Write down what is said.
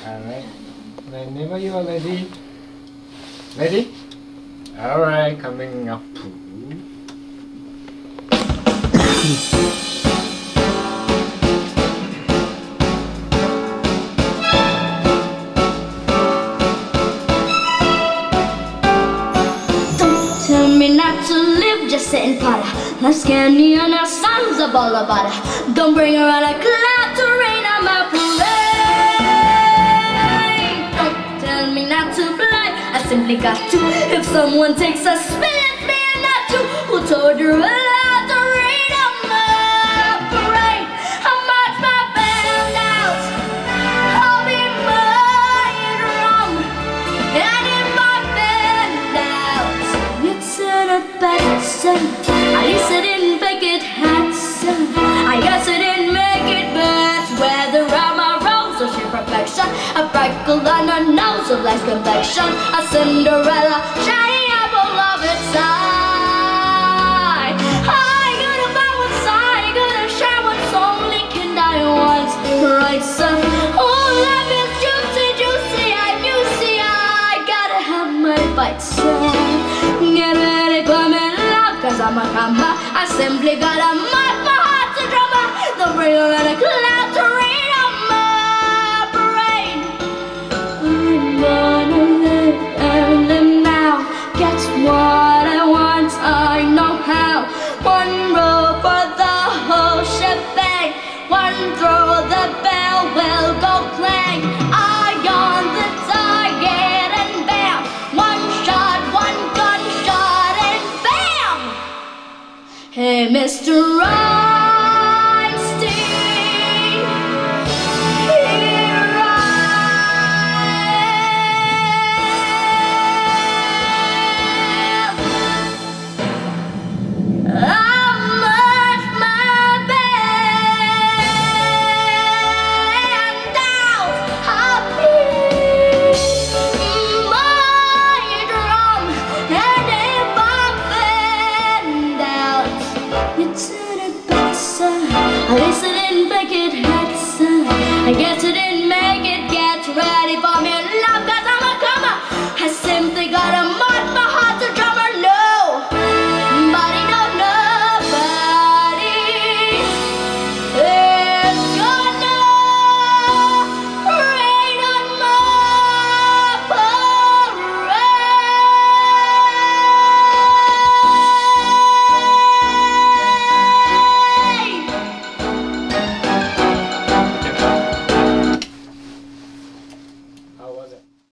Alright. Whenever you are ready. Ready? Alright, coming up. Don't tell me not to live, just sit and potter. Life's candy and our son's a ball of butter. Don't bring around a cloud to rain on my parade. Don't tell me not to fly, I simply got to. If someone takes a spin at me and not to, who told you allowed to rain on my parade? I march my band out, I'll be my drum. And if I bend out, it's in a bad sense. At least I didn't make it handsome. I guess I didn't make it best. Whether I'm a rose or sheer perfection, a freckle on a nose of life's complexion, a Cinderella shining apple of its eye. I gotta bow inside, I gotta share what's only kind I once right, son. Oh, life is juicy, juicy, I'm juicy. I gotta have my bite, son. Get ready for me, love, cause I'm a comer. I simply gotta mark my heart to drummer. Don't bring around a cloud to rain on my parade. I'm gonna live and live now. Get what I want, I know how. One roll for the whole shebang. One throw, the bell will go clang. Eye on the target and bam. One shot, one gunshot and bam. Hey, Mr. Einstein, here I am. I march my band out. I'll beat my drum. And if I bend out, it's in a bad son. At least I didn't make it handsome. I guess I didn't make it. Get ready for me, love, cause I'm a comer. I simply gotta mark my heart to drummer. Nobody, no, nobody is gonna rain on my parade. How was it?